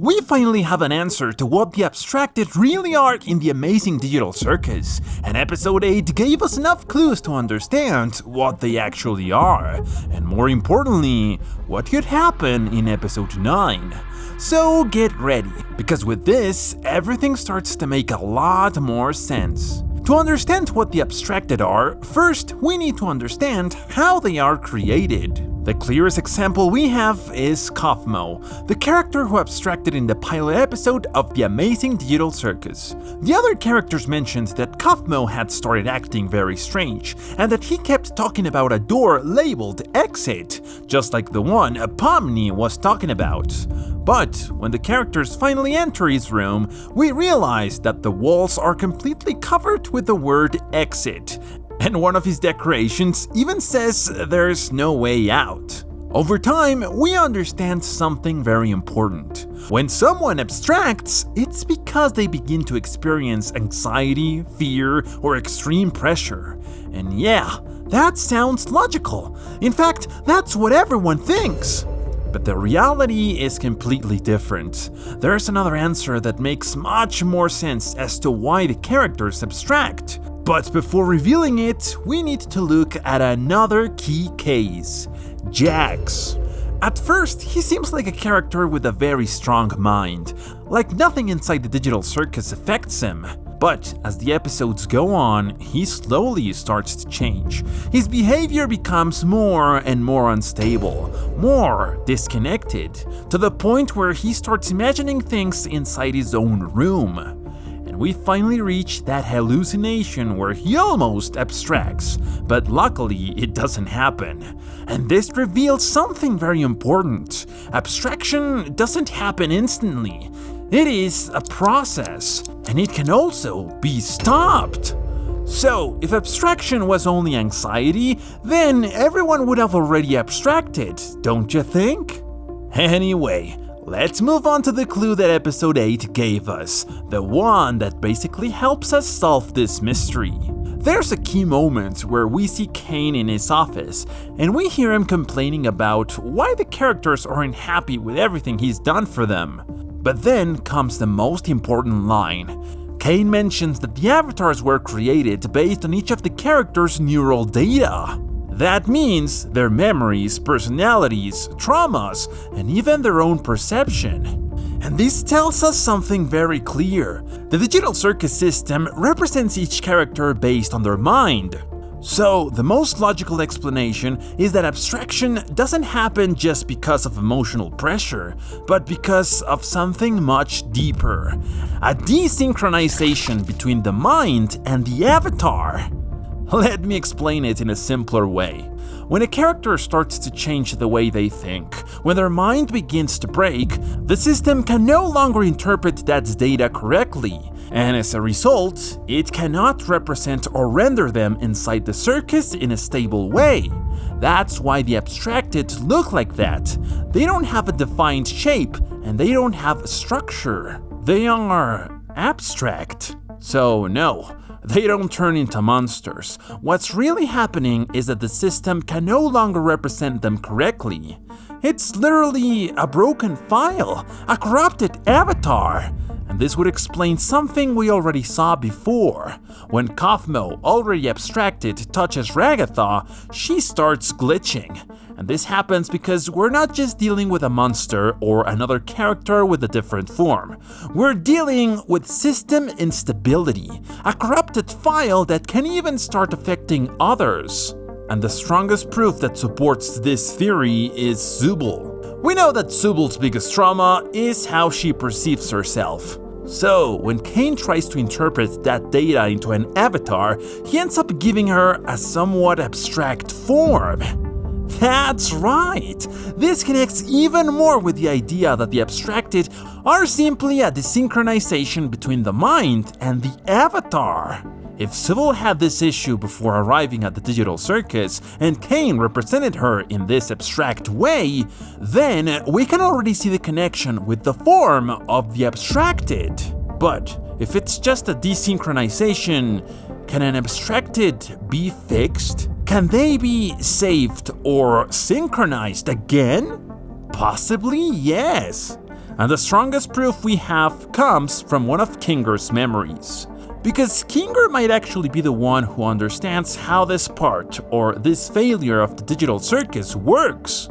we finally have an answer to what the abstracted really are in the Amazing Digital Circus, and episode 8 gave us enough clues to understand what they actually are, and more importantly, what could happen in episode 9. So get ready, because with this, everything starts to make a lot more sense. To understand what the abstracted are, first we need to understand how they are created. The clearest example we have is Kaufmo, the character who abstracted in the pilot episode of the Amazing Digital Circus. The other characters mentioned that Kaufmo had started acting very strange, and that he kept talking about a door labeled Exit, just like the one Pomni was talking about. But when the characters finally enter his room, we realize that the walls are completely covered with the word Exit, and one of his decorations even says there's no way out. Over time, we understand something very important. When someone abstracts, it's because they begin to experience anxiety, fear, or extreme pressure. And yeah, that sounds logical. In fact, that's what everyone thinks. But the reality is completely different. There's another answer that makes much more sense as to why the characters abstract. But before revealing it, we need to look at another key case, Jax. At first, he seems like a character with a very strong mind, like nothing inside the digital circus affects him. But as the episodes go on, he slowly starts to change. His behavior becomes more and more unstable, more disconnected, to the point where he starts imagining things inside his own room. And we finally reach that hallucination where he almost abstracts, but luckily it doesn't happen. And this reveals something very important. Abstraction doesn't happen instantly. It is a process, and it can also be stopped. So, if abstraction was only anxiety, then everyone would have already abstracted, don't you think? Anyway, let's move on to the clue that episode 8 gave us, the one that basically helps us solve this mystery. There's a key moment where we see Caine in his office, and we hear him complaining about why the characters aren't happy with everything he's done for them. But then comes the most important line. Caine mentions that the avatars were created based on each of the characters' neural data. That means their memories, personalities, traumas, and even their own perception. And this tells us something very clear. The digital circus system represents each character based on their mind. So, the most logical explanation is that abstraction doesn't happen just because of emotional pressure, but because of something much deeper. A desynchronization between the mind and the avatar. Let me explain it in a simpler way. When a character starts to change the way they think, when their mind begins to break, the system can no longer interpret that data correctly, and as a result, it cannot represent or render them inside the circus in a stable way. That's why the abstracted look like that. They don't have a defined shape, and they don't have a structure. They are abstract. So no, they don't turn into monsters. What's really happening is that the system can no longer represent them correctly. It's literally a broken file, a corrupted avatar. And this would explain something we already saw before. When Kaufmo, already abstracted, touches Ragatha, she starts glitching. And this happens because we're not just dealing with a monster or another character with a different form. We're dealing with system instability, a corrupted file that can even start affecting others. And the strongest proof that supports this theory is Zooble. We know that Zooble's biggest trauma is how she perceives herself. So, when Caine tries to interpret that data into an avatar, he ends up giving her a somewhat abstract form. That's right! This connects even more with the idea that the abstracted are simply a desynchronization between the mind and the avatar. If Zooble had this issue before arriving at the digital circus, and Caine represented her in this abstract way, then we can already see the connection with the form of the abstracted. But if it's just a desynchronization, can an abstracted be fixed? Can they be saved or synchronized again? Possibly, yes. And the strongest proof we have comes from one of Kinger's memories. Because Kinger might actually be the one who understands how this part, or this failure of the digital circus, works.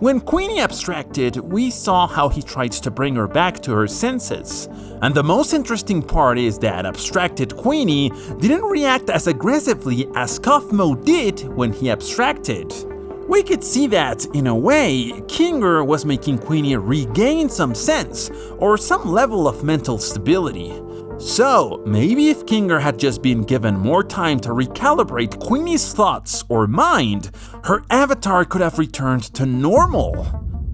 When Queenie abstracted, we saw how he tried to bring her back to her senses. And the most interesting part is that abstracted Queenie didn't react as aggressively as Kaufmo did when he abstracted. We could see that, in a way, Kinger was making Queenie regain some sense, or some level of mental stability. So, maybe if Kinger had just been given more time to recalibrate Queenie's thoughts or mind, her avatar could have returned to normal.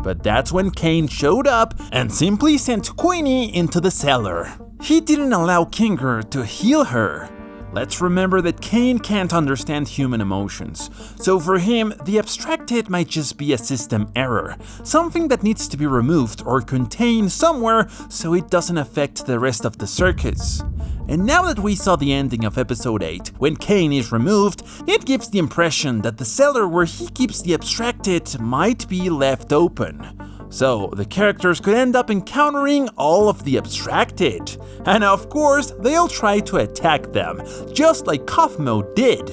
But that's when Caine showed up and simply sent Queenie into the cellar. He didn't allow Kinger to heal her. Let's remember that Caine can't understand human emotions, so for him, the abstracted might just be a system error, something that needs to be removed or contained somewhere so it doesn't affect the rest of the circus. And now that we saw the ending of episode 8, when Caine is removed, it gives the impression that the cellar where he keeps the abstracted might be left open. So the characters could end up encountering all of the abstracted. And of course, they'll try to attack them, just like Kaufmo did.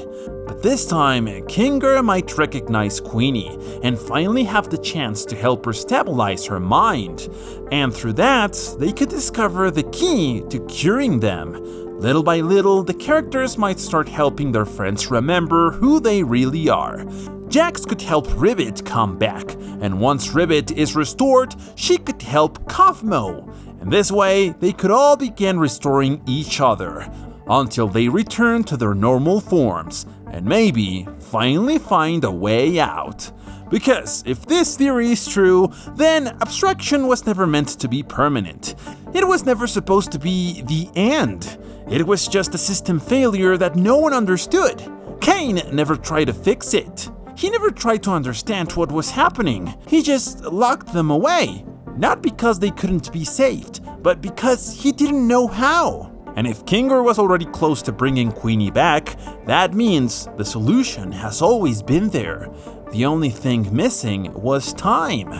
But this time, Kinger might recognize Queenie and finally have the chance to help her stabilize her mind. And through that, they could discover the key to curing them. Little by little, the characters might start helping their friends remember who they really are. Jax could help Ribbit come back, and once Ribbit is restored, she could help Kaufmo. And this way, they could all begin restoring each other, until they return to their normal forms, and maybe finally find a way out. Because if this theory is true, then abstraction was never meant to be permanent. It was never supposed to be the end. It was just a system failure that no one understood. Caine never tried to fix it. He never tried to understand what was happening. He just locked them away. Not because they couldn't be saved, but because he didn't know how. And if Kinger was already close to bringing Queenie back, that means the solution has always been there. The only thing missing was time.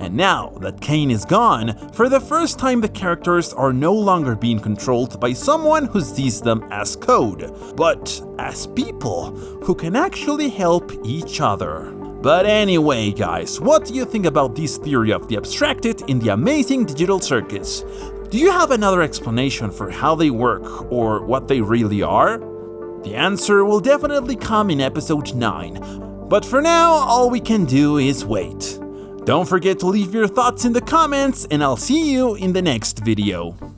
And now that Caine is gone, for the first time the characters are no longer being controlled by someone who sees them as code, but as people who can actually help each other. But anyway guys, what do you think about this theory of the abstracted in the Amazing Digital Circus? Do you have another explanation for how they work or what they really are? The answer will definitely come in episode 9, but for now all we can do is wait. Don't forget to leave your thoughts in the comments and I'll see you in the next video.